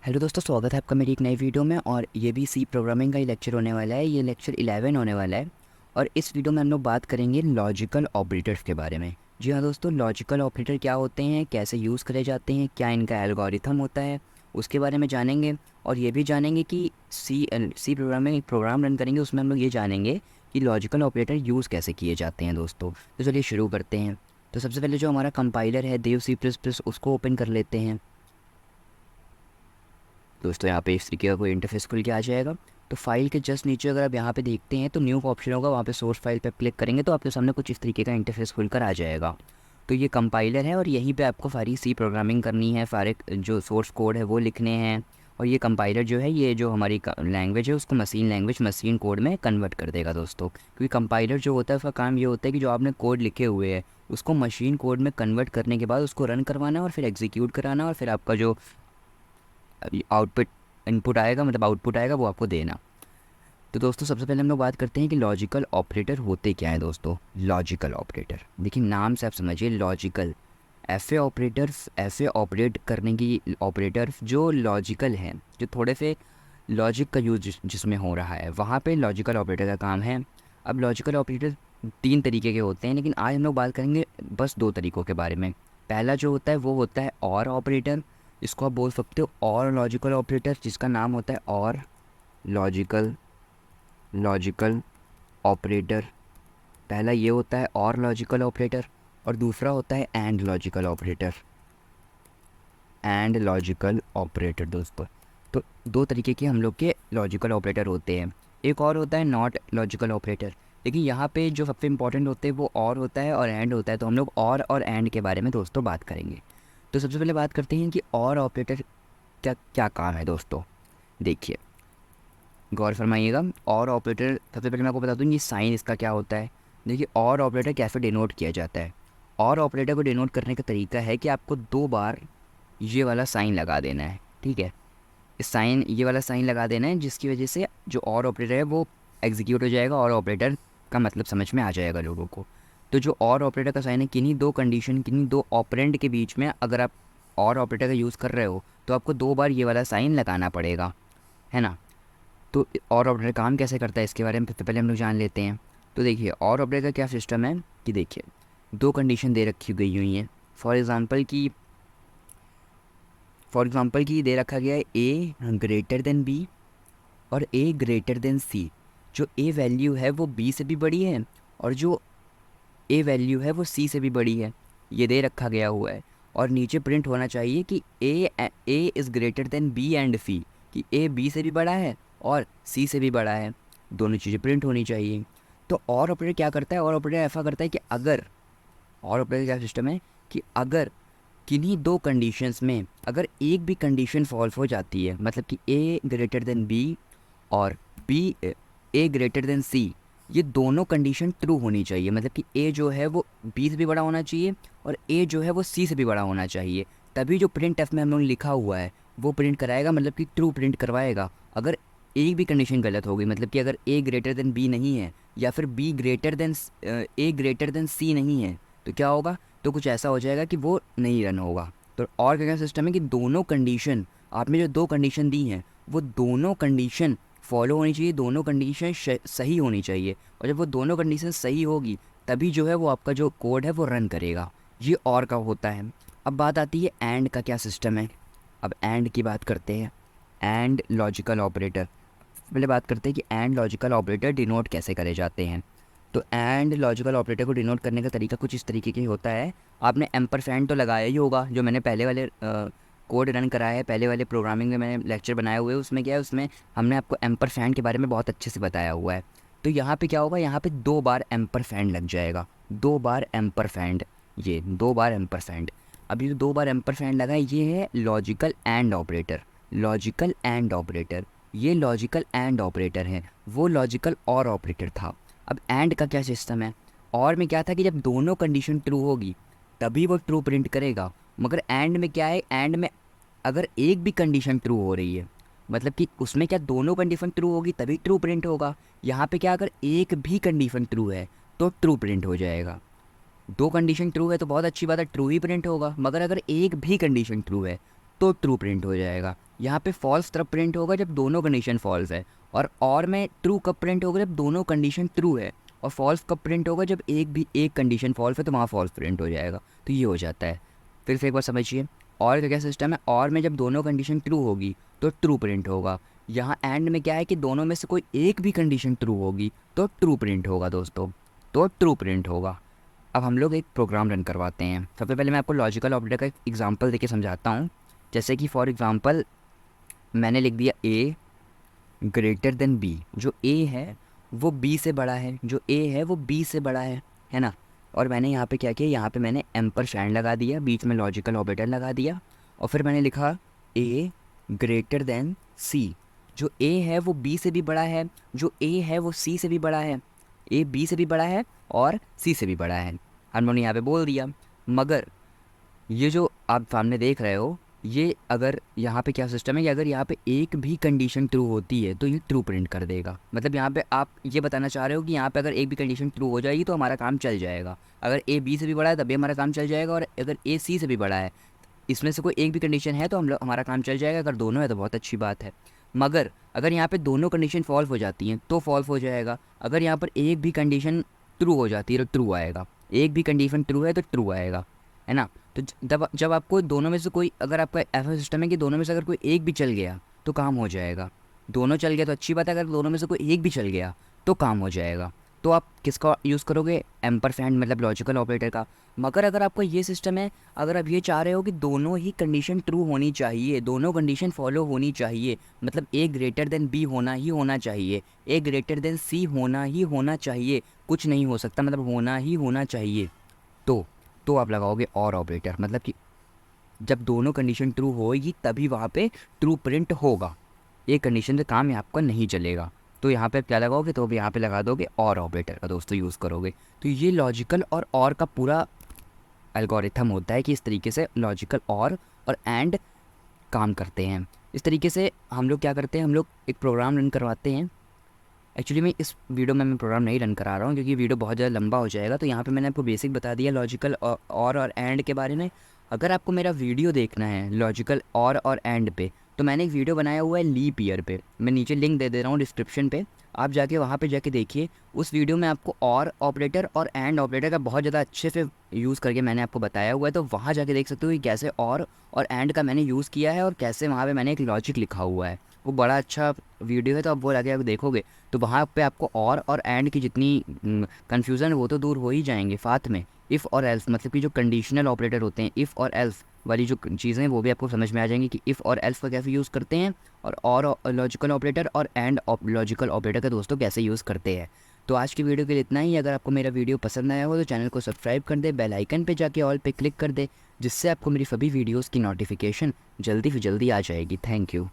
Hello दोस्तों, स्वागत है आपका मेरी एक नई वीडियो में। और ये भी सी प्रोग्रामिंग का ही लेक्चर होने वाला है। ये लेक्चर 11 होने वाला है और इस वीडियो में हम लोग बात करेंगे लॉजिकल ऑपरेटर्स के बारे में। जी हाँ दोस्तों, लॉजिकल ऑपरेटर क्या होते हैं, कैसे यूज़ करे जाते हैं, क्या इनका एल्गोरिथम होता है, उसके बारे में जानेंगे। और ये भी जानेंगे कि सी प्रोग्रामिंग एक प्रोग्राम रन करेंगे, उसमें हम लोग ये जानेंगे कि लॉजिकल ऑपरेटर यूज़ कैसे किए जाते हैं दोस्तों। तो चलिए शुरू करते हैं। तो सबसे पहले जो हमारा कंपाइलर है देव C++, उसको ओपन कर लेते हैं दोस्तों। यहाँ पे इस तरीके का कोई इंटरफेस खुल के आ जाएगा। तो फाइल के जस्ट नीचे अगर आप यहाँ पे देखते हैं तो न्यू का ऑप्शन होगा, वहाँ पे सोर्स फाइल पे क्लिक करेंगे तो आपके सामने कुछ इस तरीके का इंटरफेस खुलकर आ जाएगा। तो ये कंपाइलर है और यहीं पे आपको सारी सी प्रोग्रामिंग करनी है, सारे जो सोर्स कोड है वो लिखने हैं। और ये कंपाइलर जो है, ये जो हमारी लैंग्वेज है उसको मशीन लैंग्वेज, मशीन कोड में कन्वर्ट कर देगा दोस्तों। क्योंकि कंपाइलर जो होता है उसका काम ये होता है कि जो आपने कोड लिखे हुए हैं उसको मशीन कोड में कन्वर्ट करने के बाद उसको रन करवाना और फिर एग्जीक्यूट कराना और फिर आपका जो आउटपुट इनपुट आएगा, मतलब आउटपुट आएगा, वो आपको देना। तो दोस्तों सबसे पहले हम लोग बात करते हैं कि लॉजिकल ऑपरेटर होते क्या है दोस्तों। लॉजिकल ऑपरेटर देखिए, नाम से आप समझिए लॉजिकल। ऐसे ऑपरेटर्स, ऐसे ऑपरेट करने की ऑपरेटर्स जो लॉजिकल हैं, जो थोड़े से लॉजिक का यूज जिसमें हो रहा है, वहाँ पे लॉजिकल ऑपरेटर का काम है। अब लॉजिकल ऑपरेटर 3 तरीके के होते हैं, लेकिन आज हम लोग बात करेंगे बस 2 तरीक़ों के बारे में। पहला जो होता है वो होता है और ऑपरेटर, इसको आप बोल सकते हो और लॉजिकल ऑपरेटर, जिसका नाम होता है और लॉजिकल लॉजिकल ऑपरेटर। पहला ये होता है और लॉजिकल ऑपरेटर और दूसरा होता है and logical operator. And logical operator दोस्तों, तो 2 तरीके के हम लोग के लॉजिकल ऑपरेटर होते हैं। एक और होता है नॉट लॉजिकल ऑपरेटर, लेकिन यहाँ पे जो सबसे इम्पोर्टेंट होते हैं वो और होता है और एंड होता है। तो हम लोग और एंड के बारे में दोस्तों बात करेंगे। तो सबसे पहले बात करते हैं कि और ऑपरेटर क्या क्या काम है दोस्तों। देखिए, गौर फरमाइएगा। और ऑपरेटर, सबसे पहले मैं आपको बता दूँ ये साइन इसका क्या होता है। देखिए, और ऑपरेटर कैसे डिनोट किया जाता है। और ऑपरेटर को डिनोट करने का तरीका है कि आपको 2 बार ये वाला साइन लगा देना है, ठीक है। इस साइन, ये वाला साइन लगा देना है, जिसकी वजह से जो और ऑपरेटर है वो एग्जीक्यूट हो जाएगा और ऑपरेटर का मतलब समझ में आ जाएगा लोगों को। तो जो और ऑपरेटर का साइन है, किन्हीं 2 कंडीशन, किन्हीं 2 ऑपरेंड के बीच में अगर आप और ऑपरेटर का यूज़ कर रहे हो तो आपको 2 बार ये वाला साइन लगाना पड़ेगा, है ना। तो और ऑपरेटर काम कैसे करता है इसके बारे में सबसे पहले हम लोग जान लेते हैं। तो देखिए, और ऑपरेटर का क्या सिस्टम है कि देखिए, 2 कंडीशन दे रखी गई हुई हैं। फॉर एग्ज़ाम्पल की दे रखा गया है ए ग्रेटर देन बी और ए ग्रेटर देन सी। जो ए वैल्यू है वो बी से भी बड़ी है और जो ए वैल्यू है वो सी से भी बड़ी है, ये दे रखा गया हुआ है। और नीचे प्रिंट होना चाहिए कि A is greater than B and C, कि ए बी से भी बड़ा है और सी से भी बड़ा है, दोनों चीज़ें प्रिंट होनी चाहिए। तो और ऑपरेटर क्या करता है, और ऑपरेटर ऐसा करता है कि अगर, और ऑपरेटर क्या सिस्टम है कि अगर किन्हीं 2 कंडीशंस में अगर एक भी कंडीशन फॉल्स हो जाती है, मतलब कि ए ग्रेटर देन बी और बी ए ग्रेटर देन सी, ये दोनों कंडीशन ट्रू होनी चाहिए। मतलब कि ए जो है वो बी से भी बड़ा होना चाहिए और ए जो है वो सी से भी बड़ा होना चाहिए, तभी जो प्रिंट एफ में हम लोग लिखा हुआ है वो प्रिंट कराएगा, मतलब कि ट्रू प्रिंट करवाएगा। अगर एक भी कंडीशन गलत हो गई, मतलब कि अगर ए ग्रेटर देन बी नहीं है या फिर B greater than A greater than C नहीं है, तो क्या होगा, तो कुछ ऐसा हो जाएगा कि वो नहीं रन होगा। तो और क्या सिस्टम है कि दोनों कंडीशन, आपने जो 2 कंडीशन दी हैं वो दोनों कंडीशन फॉलो होनी चाहिए, दोनों कंडीशन सही होनी चाहिए। और जब वो दोनों कंडीशन सही होगी तभी जो है वो आपका जो कोड है वो रन करेगा। ये और का होता है। अब बात आती है एंड का क्या सिस्टम है। अब एंड की बात करते हैं, एंड लॉजिकल ऑपरेटर। पहले बात करते हैं कि एंड लॉजिकल ऑपरेटर डिनोट कैसे करे जाते हैं। तो एंड लॉजिकल ऑपरेटर को डिनोट करने का तरीका कुछ इस तरीके की होता है। आपने एम्परसैंड तो लगाया ही होगा, जो मैंने पहले वाले कोड रन कराया है, पहले वाले प्रोग्रामिंग में मैंने लेक्चर बनाए हुए हैं, उसमें क्या है, उसमें हमने आपको एम्परसैंड के बारे में बहुत अच्छे से बताया हुआ है। तो यहाँ पे क्या होगा, यहाँ पे 2 बार एम्परसैंड लग जाएगा, 2 बार एम्परसैंड, ये 2 बार एम्परसैंड। अभी जो 2 बार एम्परसैंड लगा है ये है logical and operator. Logical and operator, ये लॉजिकल एंड ऑपरेटर है, वो लॉजिकल और ऑपरेटर था। अब एंड का क्या सिस्टम है, और में क्या था कि जब दोनों कंडीशन ट्रू होगी तभी वो ट्रू प्रिंट करेगा। मगर एंड में क्या है, एंड में अगर एक भी कंडीशन ट्रू हो रही है, मतलब कि उसमें क्या दोनों कंडीशन ट्रू होगी तभी ट्रू प्रिंट होगा। यहाँ पे क्या, अगर एक भी कंडीशन ट्रू है तो ट्रू प्रिंट हो जाएगा। 2 कंडीशन ट्रू है तो बहुत अच्छी बात है, ट्रू ही प्रिंट होगा। मगर अगर एक भी कंडीशन ट्रू है तो ट्रू प्रिंट हो जाएगा। यहाँ पे फॉल्स तब प्रिंट होगा जब दोनों कंडीशन फॉल्स है, और में ट्रू कब प्रिंट होगा जब दोनों कंडीशन ट्रू है, और फॉल्स कब प्रिंट होगा जब एक कंडीशन फॉल्स है तो वहाँ फॉल्स प्रिंट हो जाएगा। तो ये हो जाता है। फिर से एक बार समझिए, और का क्या सिस्टम है, और में जब दोनों कंडीशन ट्रू होगी तो ट्रू प्रिंट होगा। यहाँ एंड में क्या है कि दोनों में से कोई एक भी कंडीशन ट्रू होगी तो ट्रू प्रिंट होगा दोस्तों, तो ट्रू प्रिंट होगा। अब हम लोग एक प्रोग्राम रन करवाते हैं। सबसे पहले मैं आपको लॉजिकल ऑपरेटर का एक एग्जांपल देके समझाता हूँ। जैसे कि फॉर एग्जांपल मैंने लिख दिया a ग्रेटर देन b, जो a है वो b से बड़ा है, जो a है वो b से बड़ा है ना। और मैंने यहाँ पे क्या किया, यहाँ पे मैंने एम्परसैंड लगा दिया, बीच में लॉजिकल ऑपरेटर लगा दिया, और फिर मैंने लिखा a ग्रेटर देन c, जो a है वो b से भी बड़ा है, जो a है वो c से भी बड़ा है, a b से भी बड़ा है और c से भी बड़ा है। हमने यहाँ पे बोल दिया। मगर ये जो आप सामने देख रहे हो, ये अगर यहाँ पे क्या सिस्टम है कि अगर यहाँ पे एक भी कंडीशन ट्रू होती है तो ये ट्रू प्रिंट कर देगा। मतलब यहाँ पे आप ये बताना चाह रहे हो कि यहाँ पे अगर एक भी कंडीशन ट्रू हो जाएगी तो हमारा काम चल जाएगा। अगर ए बी से भी बड़ा है तभी हमारा काम चल जाएगा, और अगर ए सी से भी बड़ा है, इसमें से कोई एक भी कंडीशन है तो हमारा काम चल जाएगा। अगर दोनों है तो बहुत अच्छी बात है। मगर अगर यहाँ पे दोनों कंडीशन फॉल्स हो जाती हैं तो फॉल्स हो जाएगा। अगर यहाँ पर एक भी कंडीशन ट्रू हो जाती है तो ट्रू आएगा, एक भी कंडीशन ट्रू है तो ट्रू आएगा, है ना। तो जब आपको दोनों में से कोई, अगर आपका ऐसा सिस्टम है कि दोनों में से अगर कोई एक भी चल गया तो काम हो जाएगा। दोनों चल गया तो अच्छी बात है, अगर दोनों में से कोई एक भी चल गया तो काम हो जाएगा। तो आप किसका यूज़ करोगे, एम्परसैंड मतलब लॉजिकल ऑपरेटर का। मगर अगर आपका ये सिस्टम है, अगर आप ये चाह रहे हो कि दोनों ही कंडीशन ट्रू होनी चाहिए, दोनों कंडीशन फॉलो होनी चाहिए, मतलब ए ग्रेटर देन बी होना ही होना चाहिए, ए ग्रेटर देन सी होना ही होना चाहिए, कुछ नहीं हो सकता, मतलब होना ही होना चाहिए, तो आप लगाओगे और ऑपरेटर। मतलब कि जब दोनों कंडीशन ट्रू होएगी तभी वहाँ पे ट्रू प्रिंट होगा, एक कंडीशन से काम यहाँ आपका नहीं चलेगा। तो यहाँ पे क्या लगाओगे, तो यहाँ पे लगा दोगे और ऑपरेटर का दोस्तों यूज़ करोगे। तो ये लॉजिकल और का पूरा एल्गोरिथम होता है कि इस तरीके से लॉजिकल और एंड काम करते हैं। इस तरीके से हम लोग क्या करते हैं, हम लोग एक प्रोग्राम रन करवाते हैं। एक्चुअली मैं इस वीडियो में मैं प्रोग्राम नहीं रन करा रहा हूँ क्योंकि वीडियो बहुत ज़्यादा लंबा हो जाएगा। तो यहाँ पे मैंने आपको बेसिक बता दिया लॉजिकल और एंड के बारे में। अगर आपको मेरा वीडियो देखना है लॉजिकल और एंड पे, तो मैंने एक वीडियो बनाया हुआ है लीप ईयर पे, मैं नीचे लिंक दे रहा हूँ डिस्क्रिप्शन पे, आप जाके वहाँ पे जाके देखिए। उस वीडियो में आपको और ऑपरेटर और एंड ऑपरेटर का बहुत ज़्यादा अच्छे से यूज़ करके मैंने आपको बताया हुआ है। तो वहाँ जाके देख सकते हो कि कैसे और एंड का मैंने यूज़ किया है और कैसे वहाँ पे मैंने एक लॉजिक लिखा हुआ है। वो बड़ा अच्छा वीडियो है, तो आप वो जाके देखोगे तो वहाँ पे आपको और एंड की जितनी कन्फ्यूज़न है वो तो दूर हो ही जाएंगे। साथ में इफ़ और एल्स, मतलब कि जो कंडीशनल ऑपरेटर होते हैं, इफ़ और एल्स वाली जो चीज़ें हैं वो भी आपको समझ में आ जाएंगी कि इफ़ और एल्स का कैसे यूज़ करते हैं, और लॉजिकल ऑपरेटर और एंड लॉजिकल ऑपरेटर का दोस्तों कैसे यूज़ करते हैं। तो आज की वीडियो के लिए इतना ही। अगर आपको मेरा वीडियो पसंद आया हो तो चैनल को सब्सक्राइब कर दे, बेल आइकन पे जाके ऑल पे क्लिक कर दे, जिससे आपको मेरी सभी वीडियोज़ की नोटिफिकेशन जल्दी से जल्दी आ जाएगी। Thank you.